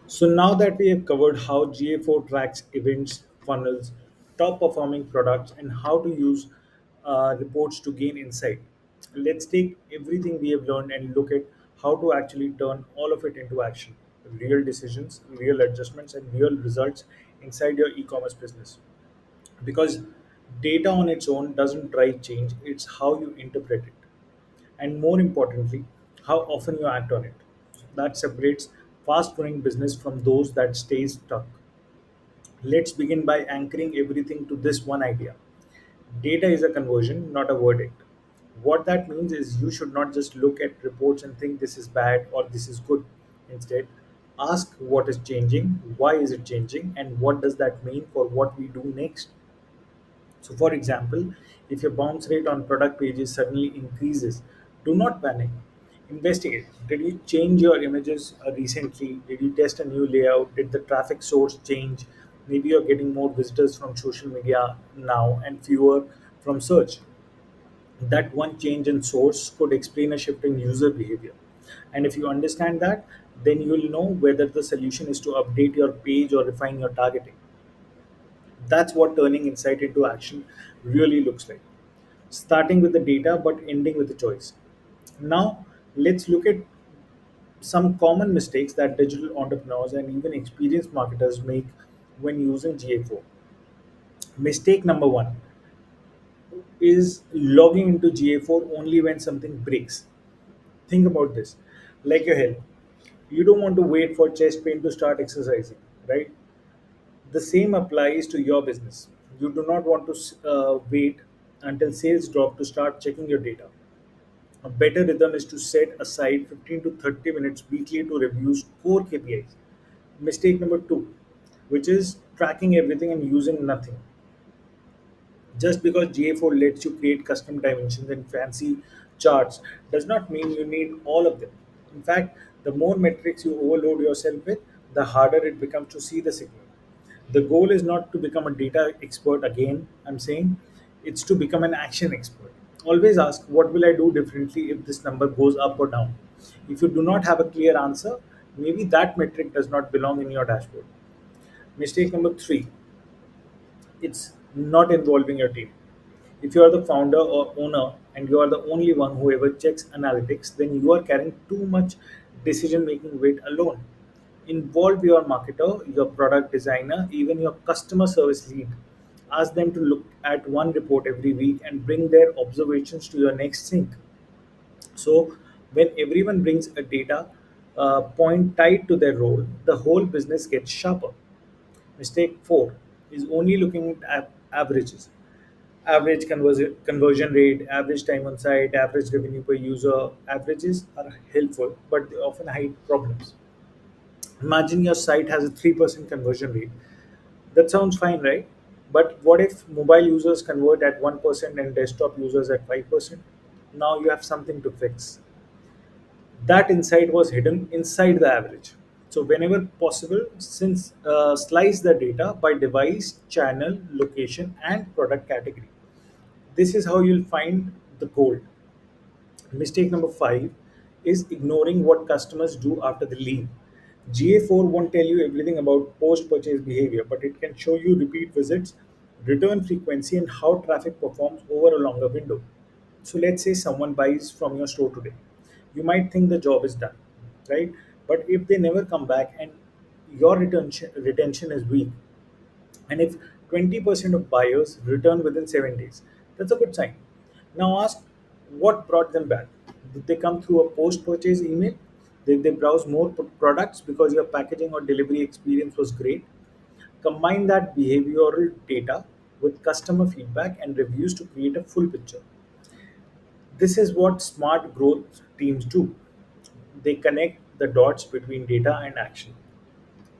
So now that we have covered how GA4 tracks events, funnels, top performing products, and how to use reports to gain insight, let's take everything we have learned and look at how to actually turn all of it into action, real decisions, real adjustments, and real results inside your e-commerce business. Because data on its own doesn't drive change, it's how you interpret it, and more importantly, how often you act on it. That separates fast growing business from those that stay stuck. Let's begin by anchoring everything to this one idea. Data is a conversion, not a verdict. What that means is you should not just look at reports and think this is bad or this is good. Instead, ask what is changing, why is it changing, and what does that mean for what we do next. So, for example, if your bounce rate on product pages suddenly increases, do not panic. Investigate. Did you change your images recently? Did you test a new layout? Did the traffic source change? Maybe you're getting more visitors from social media now and fewer from search. That one change in source could explain a shift in user behavior. And if you understand that, then you will know whether the solution is to update your page or refine your targeting. That's what turning insight into action really looks like. Starting with the data but ending with the choice. Now, let's look at some common mistakes that digital entrepreneurs and even experienced marketers make when using GA4. Mistake number one is logging into GA4 only when something breaks. Think about this. Like your health, you don't want to wait for chest pain to start exercising, right? The same applies to your business. You do not want to wait until sales drop to start checking your data. A better rhythm is to set aside 15 to 30 minutes weekly to review core KPIs. Mistake number two, which is tracking everything and using nothing. Just because GA4 lets you create custom dimensions and fancy charts does not mean you need all of them. In fact, the more metrics you overload yourself with, the harder it becomes to see the signal. The goal is not to become a data expert again, I'm saying, it's to become an action expert. Always ask, what will I do differently if this number goes up or down? If you do not have a clear answer, maybe that metric does not belong in your dashboard. Mistake number three, it's not involving your team. If you are the founder or owner and you are the only one who ever checks analytics, then you are carrying too much decision making weight alone. Involve your marketer, your product designer, even your customer service lead. Ask them to look at one report every week and bring their observations to your next sync. So, when everyone brings a data point tied to their role, the whole business gets sharper. Mistake four is only looking at averages. Average conversion rate, average time on site, average revenue per user. Averages are helpful, but they often hide problems. Imagine your site has a 3% conversion rate. That sounds fine, right? But what if mobile users convert at 1% and desktop users at 5%? Now you have something to fix. That insight was hidden inside the average. So, whenever possible, since slice the data by device, channel, location, and product category. This is how you'll find the gold. Mistake number five is ignoring what customers do after they leave. GA4 won't tell you everything about post purchase behavior, but it can show you repeat visits, return frequency, and how traffic performs over a longer window. So let's say someone buys from your store today. You might think the job is done, right? But if they never come back and your retention is weak, and if 20% of buyers return within 7 days, that's a good sign. Now ask, what brought them back? Did they come through a post purchase email? Did they browse more products because your packaging or delivery experience was great? Combine that behavioral data with customer feedback and reviews to create a full picture. This is what smart growth teams do. They connect the dots between data and action.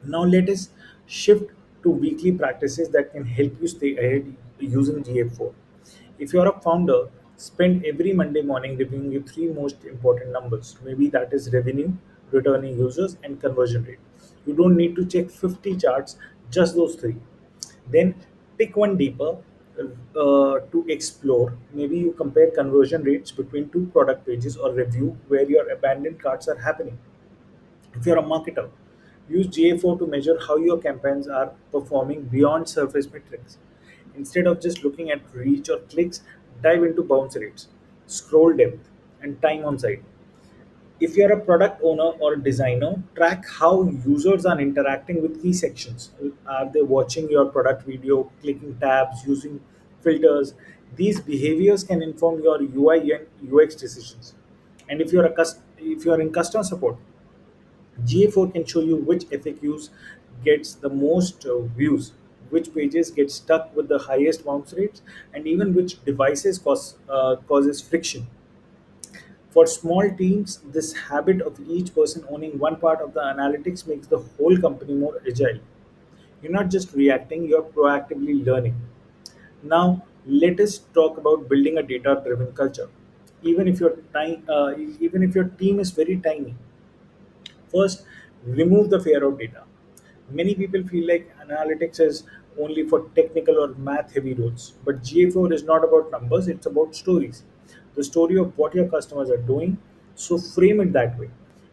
Now let us shift to weekly practices that can help you stay ahead using GA4. If you are a founder, spend every Monday morning reviewing your three most important numbers. Maybe that is revenue, returning users, and conversion rate. You don't need to check 50 charts, just those three. Then pick one deeper to explore. Maybe you compare conversion rates between two product pages or review where your abandoned carts are happening. If you're a marketer, Use GA4 to measure how your campaigns are performing beyond surface metrics. Instead of just looking at reach or clicks, dive into bounce rates, scroll depth, and time on site. If you're a product owner or a designer, track how users are interacting with key sections. Are they watching your product video, clicking tabs, using filters? These behaviors can inform your UI and UX decisions. And if you're in customer support, GA4 can show you which FAQs gets the most views, which pages get stuck with the highest bounce rates, and even which devices causes friction. For small teams, this habit of each person owning one part of the analytics makes the whole company more agile. You're not just reacting, you're proactively learning. Now, let us talk about building a data driven culture. Even if your team is very tiny, first, remove the fear of data. Many people feel like analytics is only for technical or math heavy roles, but GA4 is not about numbers, it's about stories. The story of what your customers are doing, so frame it that way.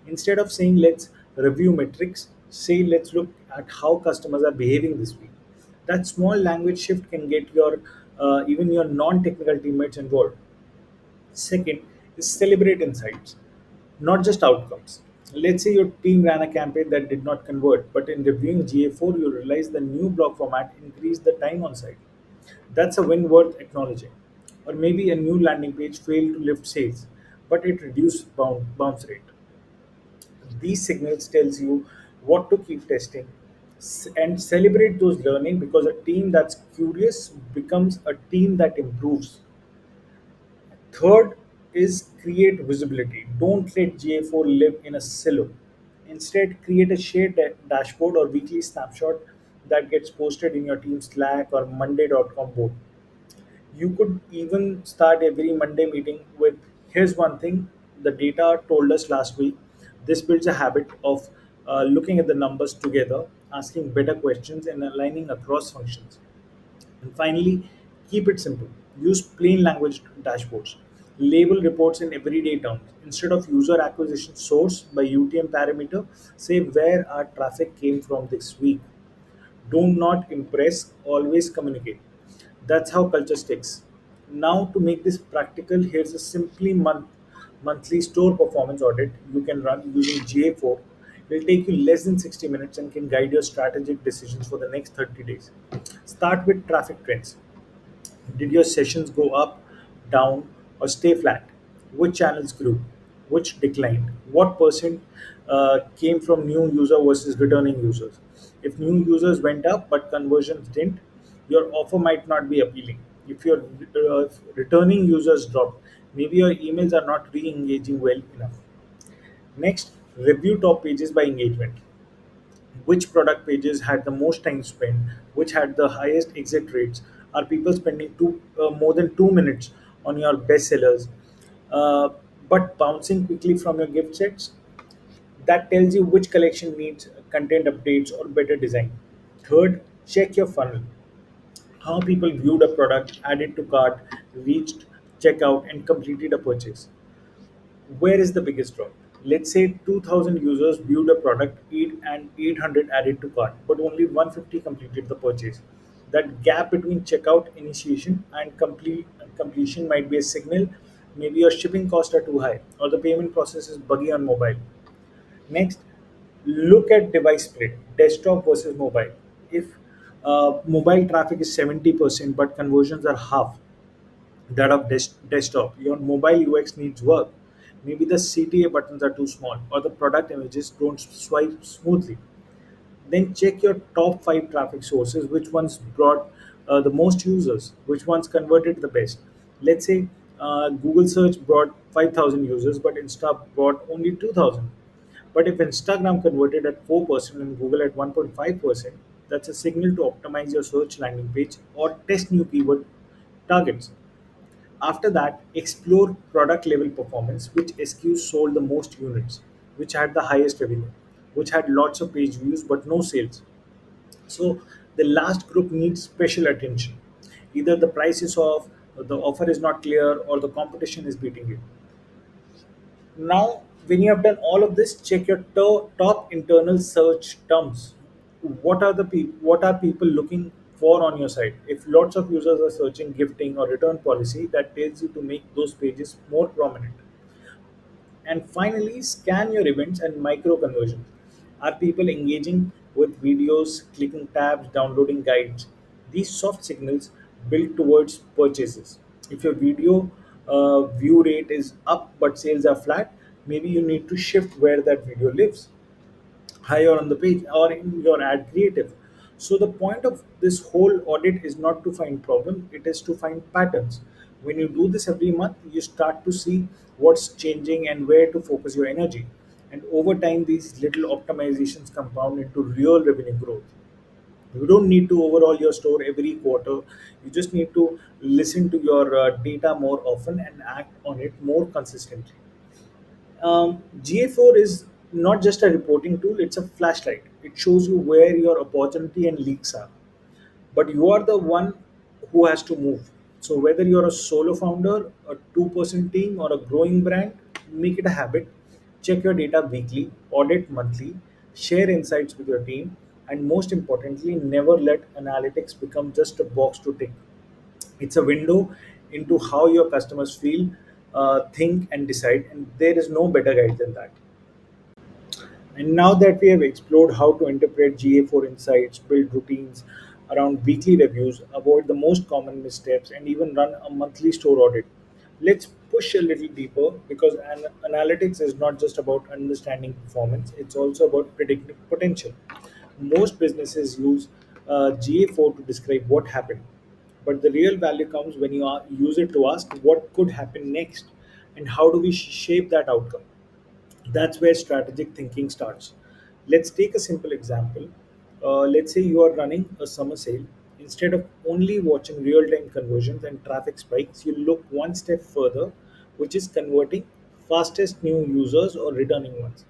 Instead of saying let's review metrics, say let's look at how customers are behaving this week. That small language shift can get your even your non-technical teammates involved. Second is celebrate insights, not just outcomes. Let's say your team ran a campaign that did not convert, but in reviewing GA4, you realize the new block format increased the time on site. That's a win worth acknowledging. Or maybe a new landing page failed to lift sales, but it reduced bounce rate. These signals tells you what to keep testing and celebrate those learning, because a team that's curious becomes a team that improves. Third is create visibility. Don't let GA4 live in a silo. Instead, create a shared dashboard or weekly snapshot that gets posted in your team Slack or Monday.com board. You could even start every Monday meeting with here's one thing the data told us last week. This builds a habit of looking at the numbers together, asking better questions, and aligning across functions. And finally, keep it simple. Use plain language dashboards. Label reports in everyday terms. Instead of user acquisition source by UTM parameter, say where our traffic came from this week. Do not impress, always communicate. That's how culture sticks. Now, to make this practical, here's a monthly store performance audit you can run using GA4. It will take you less than 60 minutes and can guide your strategic decisions for the next 30 days. Start with traffic trends. Did your sessions go up, down, or stay flat? Which channels grew? Which declined? What percent came from new user versus returning users? If new users went up but conversions didn't, your offer might not be appealing. If returning users dropped, maybe your emails are not re-engaging well enough. Next, review top pages by engagement. Which product pages had the most time spent, which had the highest exit rates? Are people spending more than 2 minutes on your bestsellers, uh, but bouncing quickly from your gift sets? That tells you which collection needs content updates or better design. Third, check your funnel. How people viewed a product, added to cart, reached checkout, and completed a purchase. Where is the biggest drop? Let's say 2000 users viewed a product and 800 added to cart, but only 150 completed the purchase. That gap between checkout initiation and completion might be a signal. Maybe your shipping costs are too high, or the payment process is buggy on mobile. Next, look at device split, desktop versus mobile. If mobile traffic is 70% but conversions are half that of desktop, your mobile UX needs work. Maybe the CTA buttons are too small or the product images don't swipe smoothly. Then check your top five traffic sources. Which ones brought the most users? Which ones converted the best? Let's say Google search brought 5,000 users, but Insta brought only 2,000. But if Instagram converted at 4% and Google at 1.5%, that's a signal to optimize your search landing page or test new keyword targets. After that, explore product level performance, which SKUs sold the most units, which had the highest revenue, which had lots of page views but no sales. So the last group needs special attention. Either the price is off, or the offer is not clear, or the competition is beating it. Now When you have done all of this, check your top internal search terms. What are people looking for on your site? If lots of users are searching gifting or return policy, that tells you to make those pages more prominent. And finally, scan your events and micro conversions. Are people engaging with videos, clicking tabs, downloading guides? These soft signals build towards purchases. If your video view rate is up but sales are flat, maybe you need to shift where that video lives, higher on the page or in your ad creative. So the point of this whole audit is not to find problem, it is to find patterns. When you do this every month, you start to see what's changing and where to focus your energy. And over time, these little optimizations compound into real revenue growth. You don't need to overhaul your store every quarter. You just need to listen to your data more often and act on it more consistently. GA4 is not just a reporting tool, it's a flashlight. It shows you where your opportunity and leaks are. But you are the one who has to move. So, whether you're a solo founder, a two-person team, or a growing brand, make it a habit. Check your data weekly, audit monthly, share insights with your team, and most importantly, never let analytics become just a box to tick. It's a window into how your customers feel, think, and decide, and there is no better guide than that. And now that we have explored how to interpret GA4 insights, build routines around weekly reviews, avoid the most common missteps, and even run a monthly store audit, let's push a little deeper because analytics is not just about understanding performance, it's also about predicting potential. Most businesses use GA4 to describe what happened, but the real value comes when you use it to ask what could happen next and how do we shape that outcome. That's where strategic thinking starts. Let's take a simple example. Let's say you are running a summer sale. Instead of only watching real time conversions and traffic spikes, you look one step further, which is converting fastest new users or returning ones.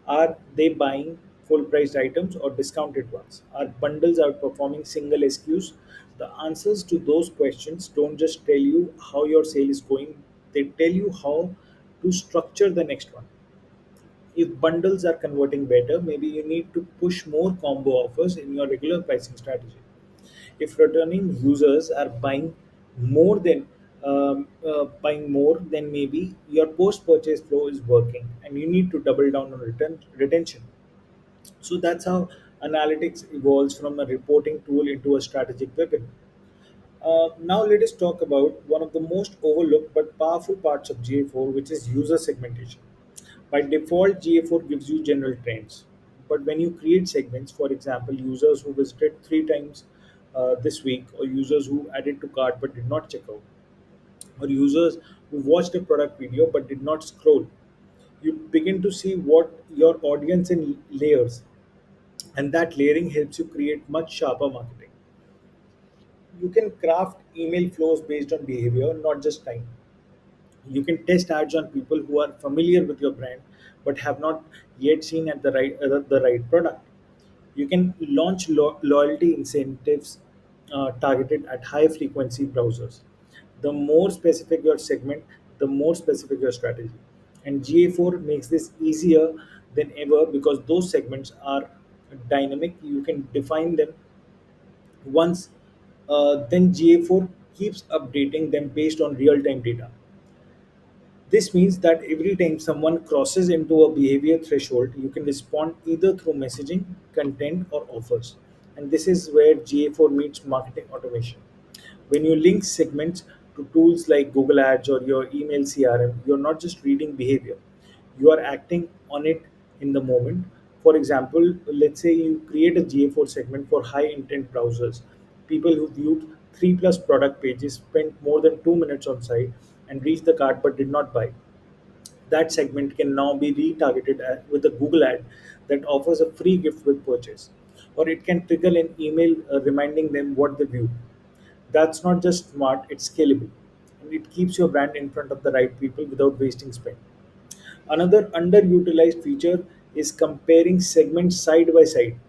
Are they buying full priced items or discounted ones? Are bundles outperforming single SKUs? The answers to those questions don't just tell you how your sale is going, they tell you how to structure the next one. If bundles are converting better, maybe you need to push more combo offers in your regular pricing strategy. If returning users are buying more, then maybe your post-purchase flow is working, and you need to double down on retention. So that's how analytics evolves from a reporting tool into a strategic weapon. Now let us talk about one of the most overlooked but powerful parts of GA4, which is user segmentation. By default, GA4 gives you general trends. But when you create segments, for example, users who visited 3 times this week, or users who added to cart but did not check out, or users who watched a product video but did not scroll, you begin to see what your audience in layers, and that layering helps you create much sharper marketing. You can craft email flows based on behavior, not just time. You can test ads on people who are familiar with your brand but have not yet seen at the right product. You can launch loyalty incentives targeted at high frequency browsers. The more specific your segment, the more specific your strategy. And GA4 makes this easier than ever because those segments are dynamic. You can define them once, then GA4 keeps updating them based on real time data. This means that every time someone crosses into a behavior threshold, you can respond either through messaging, content, or offers. And this is where GA4 meets marketing automation. When you link segments to tools like Google Ads or your email CRM, you're not just reading behavior, you are acting on it in the moment. For example, let's say you create a GA4 segment for high intent browsers. People who viewed 3 plus product pages spent more than 2 minutes on site and reached the cart but did not buy. That segment can now be retargeted with a Google ad that offers a free gift with purchase. Or it can trigger an email reminding them what they viewed. That's not just smart, it's scalable. And it keeps your brand in front of the right people without wasting spend. Another underutilized feature is comparing segments side by side.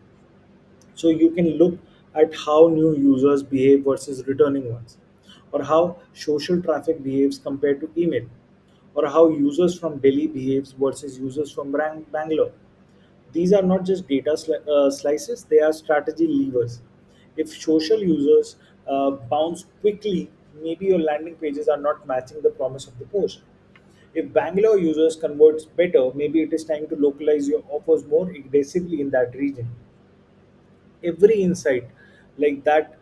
So you can look at how new users behave versus returning ones, or how social traffic behaves compared to email, or how users from Delhi behaves versus users from Bangalore. These are not just data slices, they are strategy levers. If social users bounce quickly, maybe your landing pages are not matching the promise of the post. If Bangalore users converts better, maybe it is time to localize your offers more aggressively in that region. Every insight like that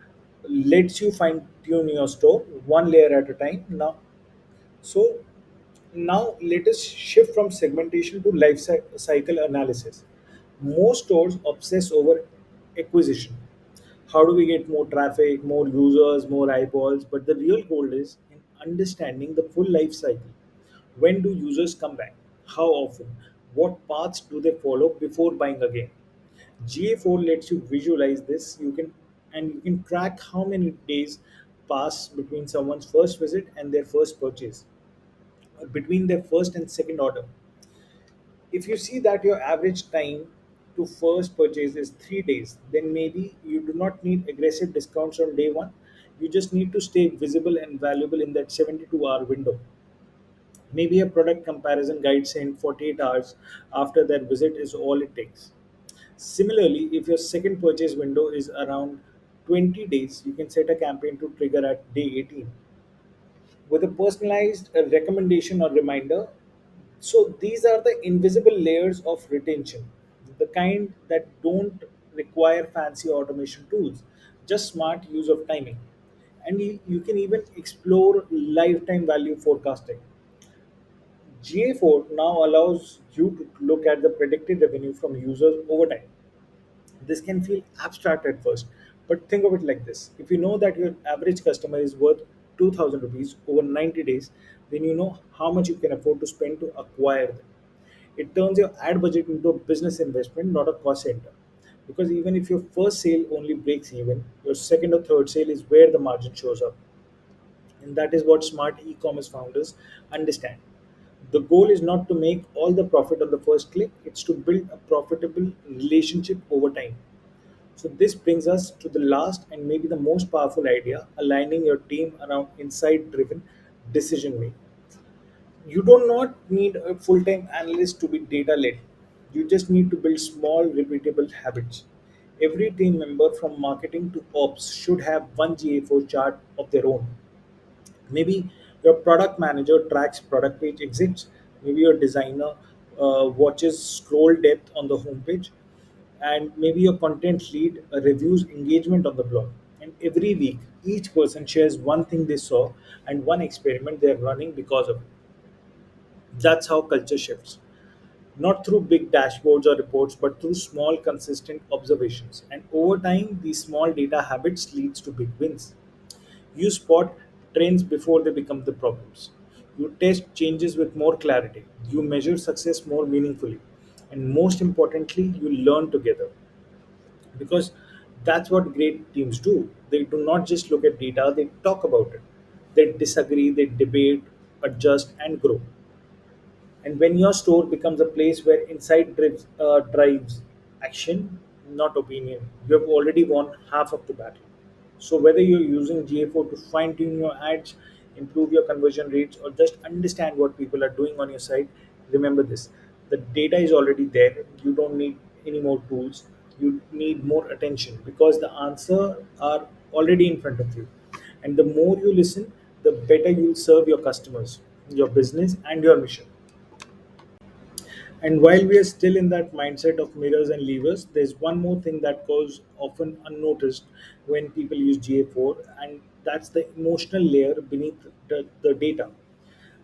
lets you fine tune your store one layer at a time. Now let us shift from segmentation to cycle analysis. Most stores obsess over acquisition. How do we get more traffic, more users, more eyeballs? But the real goal is in understanding the full life cycle. When do users come back? How often? What paths do they follow before buying again? GA4 lets you visualize this. You can track how many days pass between someone's first visit and their first purchase, or between their first and second order. If you see that your average time to first purchase is 3 days, then maybe you do not need aggressive discounts on day one. You just need to stay visible and valuable in that 72-hour window. Maybe a product comparison guide saying 48 hours after that visit is all it takes. Similarly, if your second purchase window is around 20 days, you can set a campaign to trigger at day 18 with a personalized recommendation or reminder. So these are the invisible layers of retention, the kind that don't require fancy automation tools, just smart use of timing. And you can even explore lifetime value forecasting. GA4 now allows you to look at the predicted revenue from users over time. This can feel abstract at first, but think of it like this. If you know that your average customer is worth 2000 rupees over 90 days, then you know how much you can afford to spend to acquire them. It turns your ad budget into a business investment, not a cost center. Because even if your first sale only breaks even, your second or third sale is where the margin shows up. And that is what smart e commerce founders understand. The goal is not to make all the profit on the first click, it's to build a profitable relationship over time. So, this brings us to the last and maybe the most powerful idea, aligning your team around insight driven decision making. You do not need a full time analyst to be data led. You just need to build small, repeatable habits. Every team member from marketing to ops should have one GA4 chart of their own. Maybe your product manager tracks product page exits. Maybe your designer watches scroll depth on the homepage. And maybe your content lead reviews engagement on the blog. And every week, each person shares one thing they saw and one experiment they're running because of it. That's how culture shifts. Not through big dashboards or reports, but through small, consistent observations. And over time, these small data habits leads to big wins. You spot trends before they become the problems. You test changes with more clarity. You measure success more meaningfully. And most importantly, you learn together. Because that's what great teams do. They do not just look at data, they talk about it. They disagree, they debate, adjust, and grow. And when your store becomes a place where drives action, not opinion, you have already won half of the battle. So whether you're using GA4 to fine tune your ads, improve your conversion rates, or just understand what people are doing on your site, remember this: the data is already there. You don't need any more tools. You need more attention because the answer are already in front of you. And the more you listen, the better you'll serve your customers, your business, and your mission. And while we are still in that mindset of mirrors and levers, there's one more thing that goes often unnoticed when people use GA4, and that's the emotional layer beneath the data.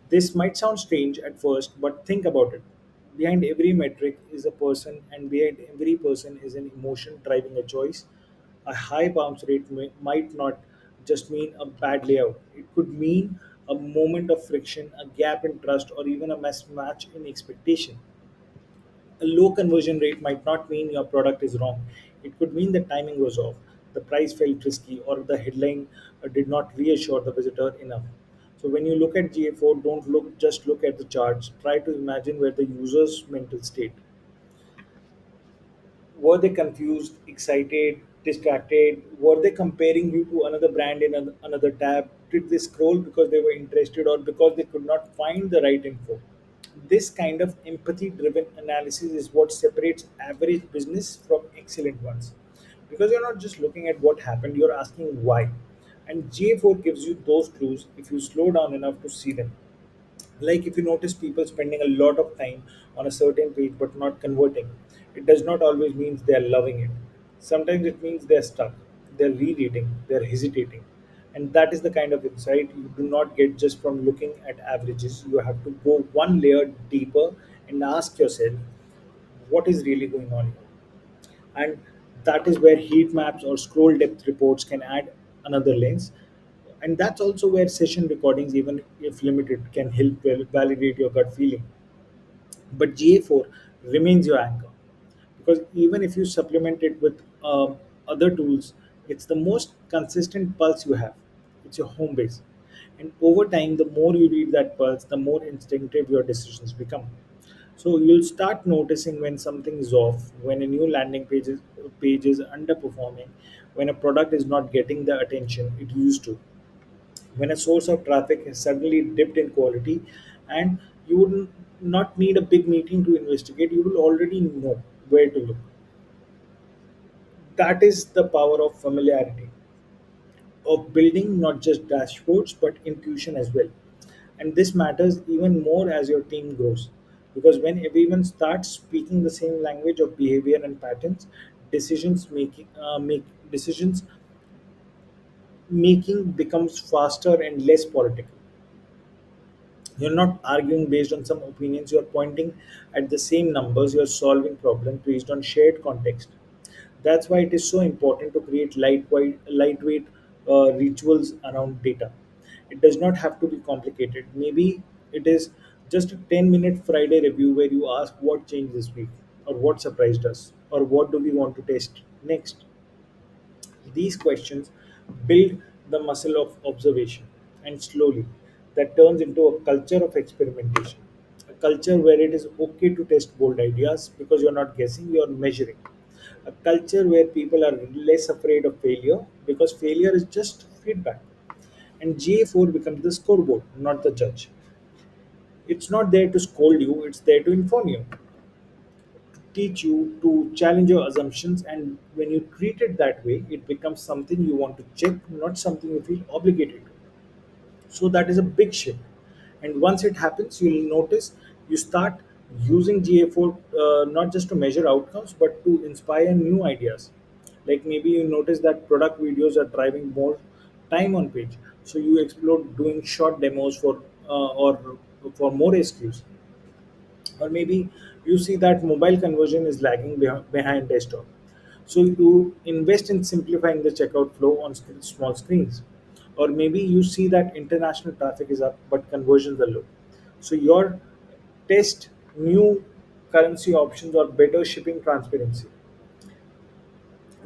This might sound strange at first, but think about it. Behind every metric is a person, and behind every person is an emotion driving a choice. A high bounce rate might not just mean a bad layout, it could mean a moment of friction, a gap in trust, or even a mismatch in expectation. A low conversion rate might not mean your product is wrong. It could mean the timing was off, the price felt risky, or the headline did not reassure the visitor enough. So when you look at GA4, don't look at the charts. Try to imagine where the user's mental state. Were they confused, excited, distracted? Were they comparing you to another brand in another tab? did they scroll because they were interested or because they could not find the right info? This kind of empathy driven analysis is what separates average business from excellent ones. Because you're not just looking at what happened, you're asking why. And GA4 gives you those clues if you slow down enough to see them. Like if you notice people spending a lot of time on a certain page but not converting, it does not always mean they are loving it. Sometimes it means they're stuck, they're rereading, they're hesitating. And that is the kind of insight you do not get just from looking at averages. You have to go one layer deeper and ask yourself what is really going on here. And that is where heat maps or scroll depth reports can add another lens. And that's also where session recordings, even if limited, can help validate your gut feeling. But GA4 remains your anchor because even if you supplement it with other tools, it's the most consistent pulse you have. It's your home base. And over time, the more you read that pulse, the more instinctive your decisions become. So you'll start noticing when something is off, when a new page is underperforming, when a product is not getting the attention it used to, when a source of traffic has suddenly dipped in quality, and you would not need a big meeting to investigate. You will already know where to look. That is the power of familiarity, of building not just dashboards but intuition as well. And this matters even more as your team grows, because when everyone starts speaking the same language of behavior and patterns, decisions making make decisions making becomes faster and less political. You're not arguing based on some opinions, you're pointing at the same numbers, you're solving problems based on shared context. That's why it is so important to create lightweight rituals around data. It does not have to be complicated. Maybe it is just a 10-minute Friday review where you ask what changed this week, or what surprised us, or what do we want to test next. These questions build the muscle of observation, and slowly that turns into a culture of experimentation. A culture where it is okay to test bold ideas because you're not guessing, you're measuring. A culture where people are less afraid of failure because failure is just feedback. And GA4 becomes the scoreboard, not the judge. It's not there to scold you, it's there to inform you, teach you, to challenge your assumptions. And when you treat it that way, it becomes something you want to check, not something you feel obligated to. So that is a big shift. And once it happens, you'll notice you start using GA4 not just to measure outcomes but to inspire new ideas. Like maybe you notice that product videos are driving more time on page, so you explore doing short demos or for more SKUs. Or maybe you see that mobile conversion is lagging behind desktop, so you invest in simplifying the checkout flow on small screens. Or maybe you see that international traffic is up but conversions are low, so your test new currency options or better shipping transparency.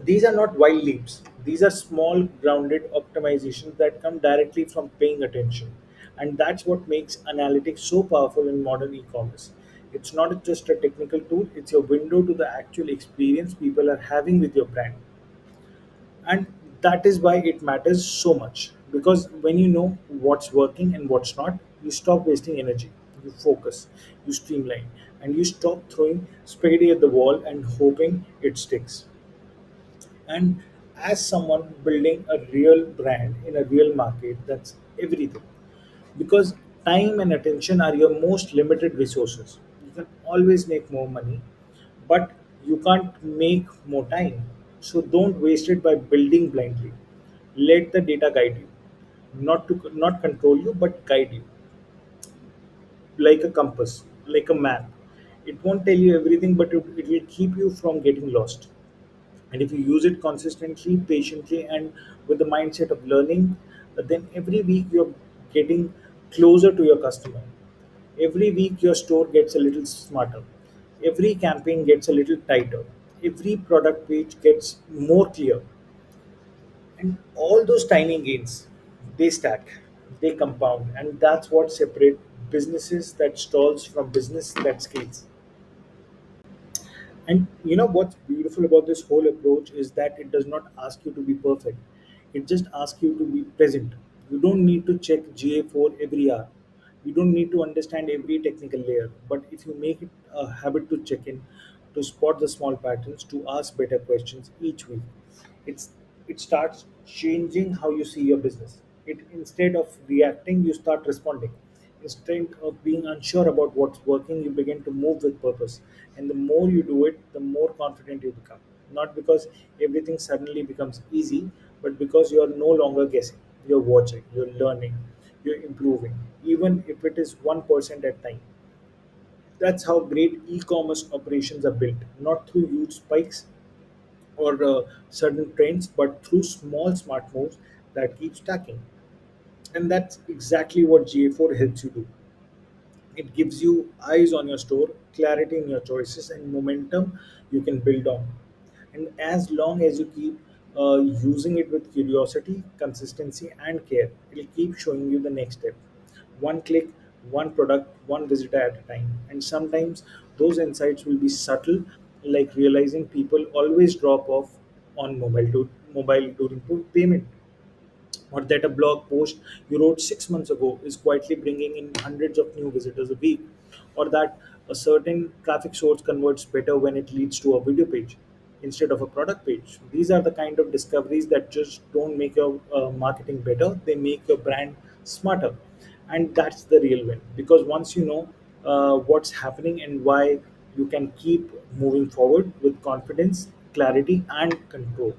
These are not wild leaps. These are small, grounded optimizations that come directly from paying attention. And that's what makes analytics so powerful in modern e commerce. It's not just a technical tool, it's a window to the actual experience people are having with your brand. And that is why it matters so much. Because when you know what's working and what's not, you stop wasting energy, you focus, you streamline, and you stop throwing spaghetti at the wall and hoping it sticks. And as someone building a real brand in a real market, that's everything. Because time and attention are your most limited resources. You can always make more money, but you can't make more time. So don't waste it by building blindly. Let the data guide you, not control you, but guide you, like a compass, like a map. It won't tell you everything, but it will keep you from getting lost. And if you use it consistently, patiently, and with the mindset of learning, then every week you're getting closer to your customer. Every week your store gets a little smarter. Every campaign gets a little tighter. Every product page gets more clear. And all those tiny gains, they stack, they compound, and that's what separates businesses that stalls from business that scales. And you know what's beautiful about this whole approach is that it does not ask you to be perfect. It just asks you to be present. You don't need to check GA4 every hour. You don't need to understand every technical layer. But if you make it a habit to check in, to spot the small patterns, to ask better questions each week, it's it starts changing how you see your business. It instead of reacting, you start responding. Instead of being unsure about what's working, you begin to move with purpose. And the more you do it, the more confident you become. Not because everything suddenly becomes easy, but because you're no longer guessing. You're watching, you're learning, you're improving, even if it is 1% at time. That's how great e-commerce operations are built, not through huge spikes or sudden trends, but through small smart moves that keep stacking. And that's exactly what GA4 helps you do. It gives you eyes on your store, clarity in your choices, and momentum you can build on. And as long as you keep using it with curiosity, consistency, and care, it'll keep showing you the next step. One click, one product, one visitor at a time. And sometimes those insights will be subtle, like realizing people always drop off on mobile during payment, or that a blog post you wrote 6 months ago is quietly bringing in hundreds of new visitors a week, or that a certain traffic source converts better when it leads to a video page instead of a product page. These are the kind of discoveries that just don't make your marketing better, they make your brand smarter. And that's the real win, because once you know what's happening and why, you can keep moving forward with confidence, clarity, and control.